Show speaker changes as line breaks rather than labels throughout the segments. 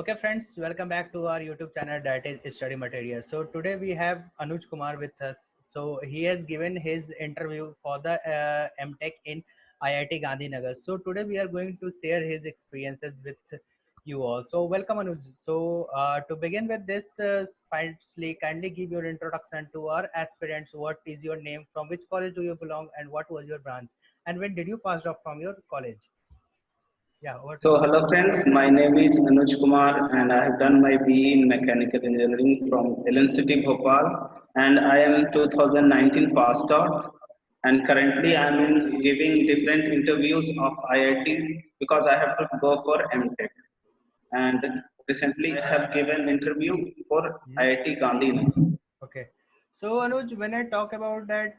Okay, friends, welcome back to our YouTube channel that is Study Material. So today we have Anuj Kumar with us. So he has given his interview for the MTech in IIT Gandhinagar. So today we are going to share his experiences with you all. So welcome Anuj. So to begin with this, firstly, kindly give your introduction to our aspirants. What is your name? From which college do you belong? And what was your branch? And when did you pass off from your college? Yeah, over to you.
Hello friends, my name is Anuj Kumar and I have done my BE in Mechanical Engineering from LNCT Bhopal and I am 2019 passed out and currently I am in giving different interviews of IITs because I have to go for MTech and recently I have given interview for
Hmm?
IIT Gandhinagar.
Okay. So Anuj, when I talk about that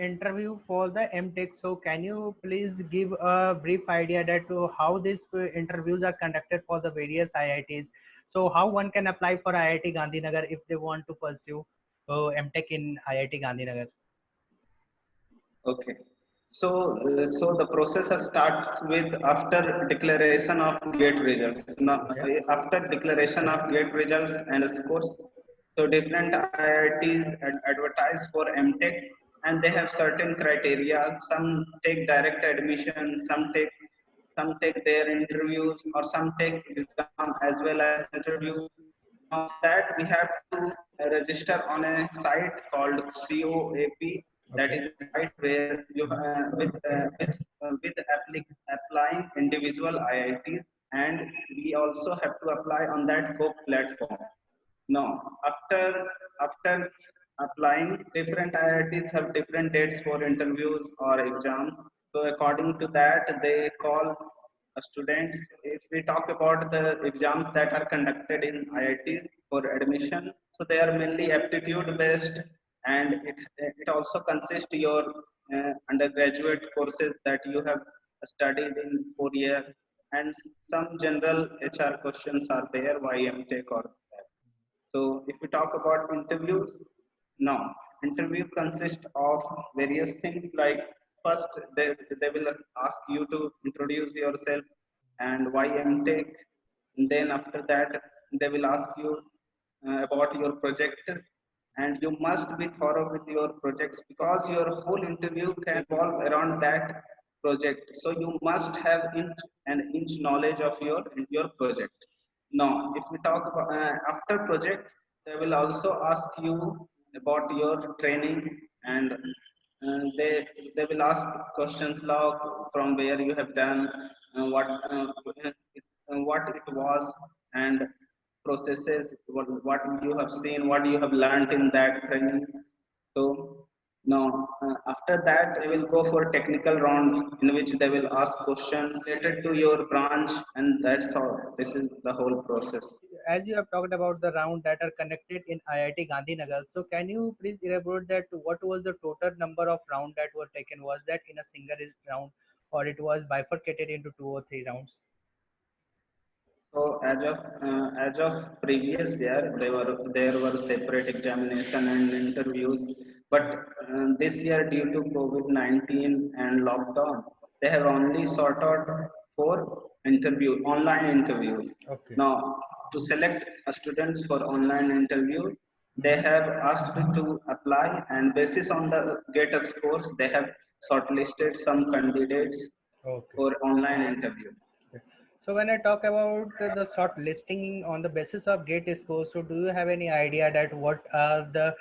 interview for the MTech, so can you please give a brief idea that how these interviews are conducted for the various IITs? So how one can apply for IIT Gandhinagar if they want to pursue MTech in IIT Gandhinagar?
Okay. So the process starts with after declaration of gate results. Now,
Okay.
after declaration of gate results and scores, so different IITs advertise for MTech, and they have certain criteria. Some take direct admission, some take their interviews, or some take exam as well as interview. Now, for that, we have to register on a site called COAP. That
Okay.
is a site where you applying individual IITs, and we also have to apply on that COAP platform. Now, after applying, different IITs have different dates for interviews or exams. So according to that, they call students. If we talk about the exams that are conducted in IITs for admission, so they are mainly aptitude based, and it also consists your undergraduate courses that you have studied in 4 year, and some general HR questions are there, why MTech or that. So if we talk about interviews, now interview consists of various things like first they will ask you to introduce yourself and why MTech. And then after that they will ask you about your project, and you must be thorough with your projects because your whole interview can revolve around that project. So you must have inch knowledge of your project. Now if we talk about after project, they will also ask you about your training, and they will ask questions like from where you have done, what it was, and processes, what you have seen, what you have learned in that training. So now after that, I will go for technical round in which they will ask questions related to your branch, and that's all. This is the whole process.
As you have talked about the round that are connected in IIT Gandhinagar, so can you please elaborate that what was the total number of round that were taken? Was that in a single round or it was bifurcated into two or three rounds?
So as of previous year, there were separate examination and interviews, but this year due to COVID-19 and lockdown, they have only sought out for online interviews.
Okay.
Now, to select students for online interview, they
Mhm.
have asked to apply, and basis on the get scores, they have shortlisted some candidates
Okay.
for online interview.
Okay. So when I talk about the short listing on the basis of GATE score, so do you have any idea that what are the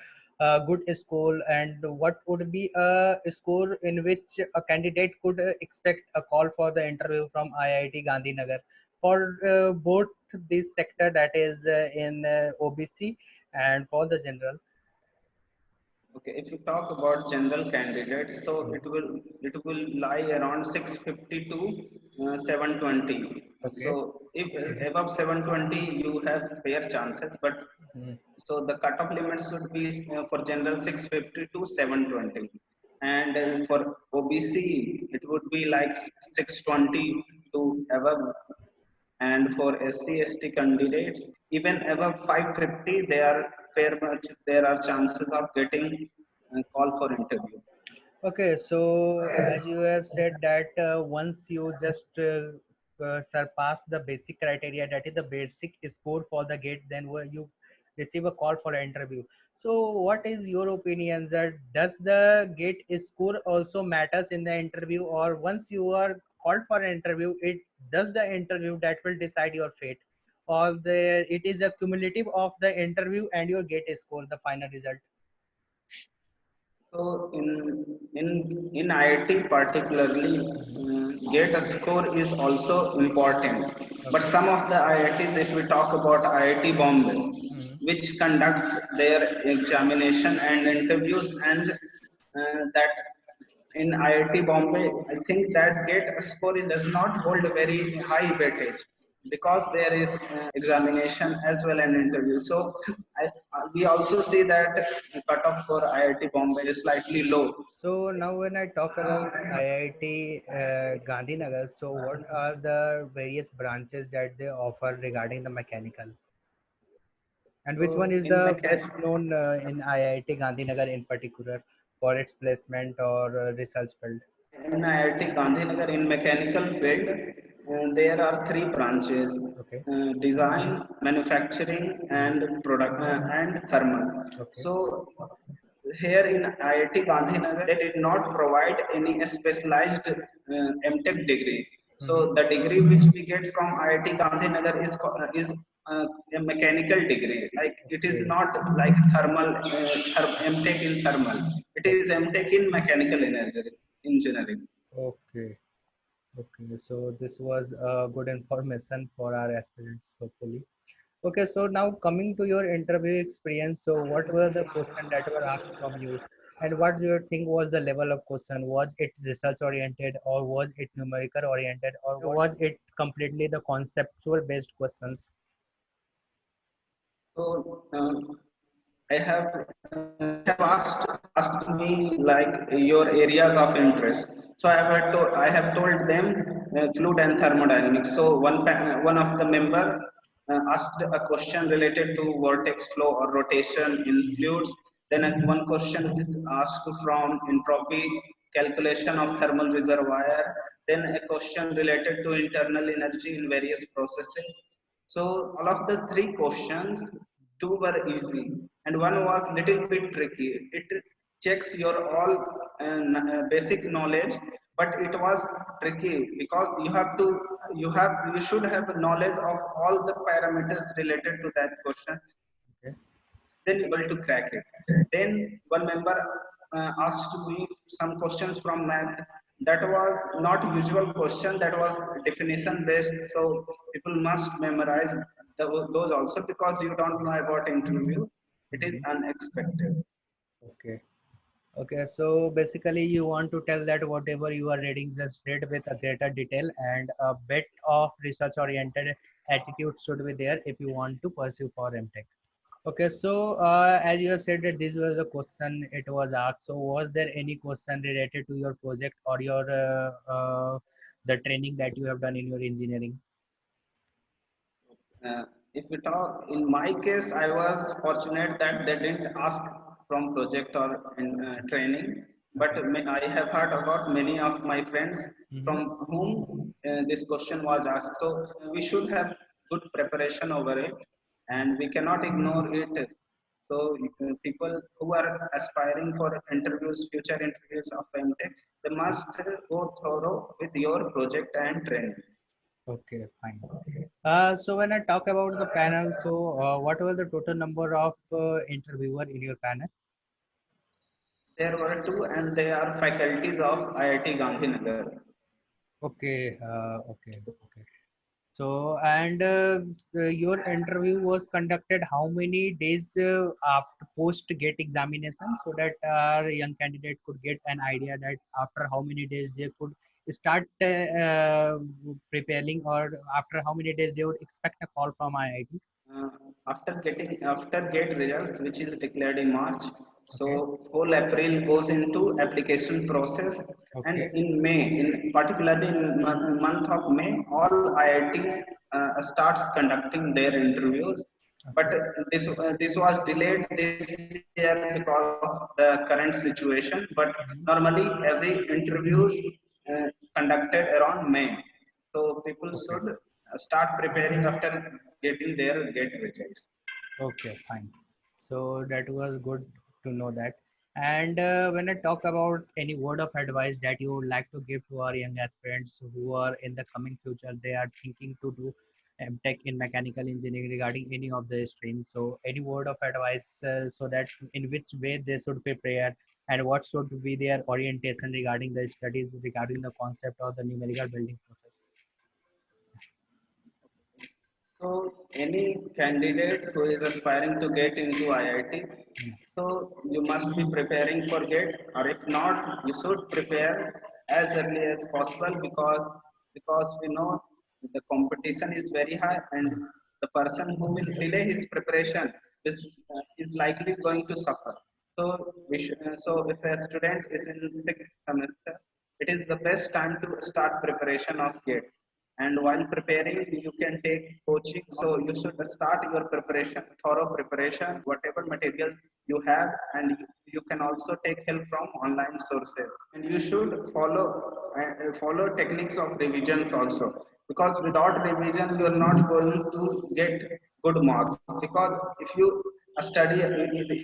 good score and what would be a score in which a candidate could expect a call for the interview from IIT Gandhinagar for both this sector, that is in OBC and for the general?
Okay, if you talk about general candidates, so it will lie around 650 to 720.
Okay.
So if above 720, you have fair chances, but
Mhm.
so the cutoff limit should be for general 650 to 720, and for OBC it would be like 620 to above, and for SC ST candidates even above 550, there are chances of getting a call for interview.
Okay, so as you have said that once you just surpass the basic criteria, that is the basic score for the gate, then you receive a call for an interview. So what is your opinion, that does the gate score also matters in the interview, or once you are called for an interview, it does the interview that will decide your fate, or it is a cumulative of the interview and your gate score, the final result?
So in IIT particularly, GATE score is also important. But
Okay.
some of the IITs, if we talk about IIT Bombay,
Hmm.
which conducts their examination and interviews, and that in IIT Bombay, I think that GATE score does not hold a very high weightage because there is examination as well and interview. So we also see that cutoff for IIT Bombay is slightly low.
So now when I talk about IIT Gandhinagar, so what are the various branches that they offer regarding the mechanical? And which one
So
is
in
the best
mechan
known in IIT Gandhinagar in particular for its placement or research field?
in IIT Gandhinagar in mechanical field, there are three branches:
Okay.
design, manufacturing,
Mhm.
and product and thermal.
Okay.
So here in IIT Gandhinagar, they did not provide any specialized MTech degree.
Mhm.
So the degree which we get from IIT Gandhinagar is a mechanical degree. Like it is
Okay.
not like thermal MTech in thermal. It is MTech in mechanical engineering.
Okay. Okay. So this was good information for our aspirants, hopefully. Okay, so now coming to your interview experience, so what were the questions that were asked from you, and what do you think was the level of question? Was it research oriented, or was it numerical oriented, or was it completely the conceptual based questions?
So they have asked me like your areas of interest. So I have told them fluid and thermodynamics. So one of the member asked a question related to vortex flow or rotation in fluids. Then one question is asked from entropy calculation of thermal reservoir. Then a question related to internal energy in various processes. So all of the three questions, two were easy and one was little bit tricky. It checks your all basic knowledge, but it was tricky because you should have knowledge of all the parameters related to that question,
Okay.
then able to crack it. Then one member asked me some questions from math. That was not usual question. That was definition based. So people must memorize those also because you don't know about interview. It is
Mhm.
unexpected.
Okay. Okay, so basically you want to tell that whatever you are reading, just read with a greater detail, and a bit of research oriented attitude should be there if you want to pursue for MTech. Okay, so as you have said that this was the question it was asked. So was there any question related to your project or your the training that you have done in your engineering?
If we talk, in my case, I was fortunate that they didn't ask from project or training, but
Okay.
I have heard about many of my friends
Mm-hmm.
from whom this question was asked. So we should have good preparation over it, and we cannot ignore it. So people who are aspiring for interviews, future interviews of MTech, they must go thorough with your project and training.
Okay, fine. So when I talk about the panel, so what was the total number of interviewer in your panel?
There were two, and they are faculties of IIT Gandhinagar.
Okay, okay, okay. So, and your interview was conducted how many days after post gate examination, so that our young candidate could get an idea that after how many days they could start preparing, or after how many days they would expect a call from IIT.
Uh, after gate results, which is declared in March,
Okay,
so whole April goes into application process, and
okay,
in May, in particularly in month of May, all IITs starts conducting their interviews. But
okay.
this was delayed this year because of the current situation. But
Mhm.
normally every interviews uh, conducted around May. So people
Okay.
should start preparing after getting their GATE results.
Okay, fine. So that was good to know that. And when I talk about any word of advice that you would like to give to our young aspirants who are in the coming future, they are thinking to do MTech in mechanical engineering regarding any of the streams. So any word of advice so that in which way they should prepare and what should be their orientation regarding the studies, regarding the concept of the numerical building process.
So any candidate who is aspiring to get into IIT,
Yeah.
so you must be preparing for GATE, or if not, you should prepare as early as possible because we know the competition is very high and the person who will delay his preparation is likely going to suffer. So so if a student is in sixth semester, it is the best time to start preparation of GATE. And while preparing you can take coaching, so you should start your preparation, thorough preparation, whatever material you have, and you can also take help from online sources, and you should follow techniques of revisions also, because without revision you are not going to get good marks, because if you study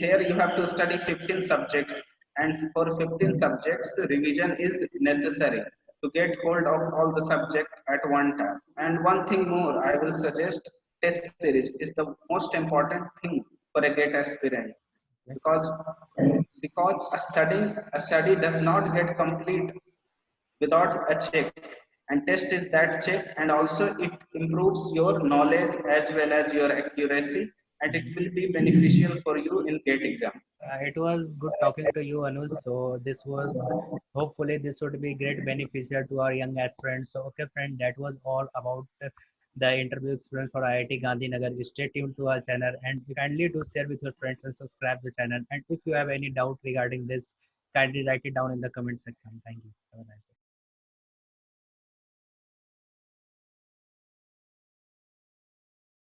here you have to study 15 subjects, and for 15 subjects revision is necessary to get hold of all the subject at one time. And one thing more I will suggest, test series is the most important thing for a GATE aspirant, because a study does not get complete without a check, and test is that check, and also it improves your knowledge as well as your accuracy, and it will be beneficial for you in GATE exam.
It was good talking to you, Anuj. So this was hopefully this would be great beneficial to our young aspirants. So okay, friend, that was all about the interview experience for IIT Gandhinagar. Stay tuned to our channel and kindly do share with your friends and subscribe the channel. And if you have any doubt regarding this, kindly write it down in the comment section. Thank you. Have a nice day.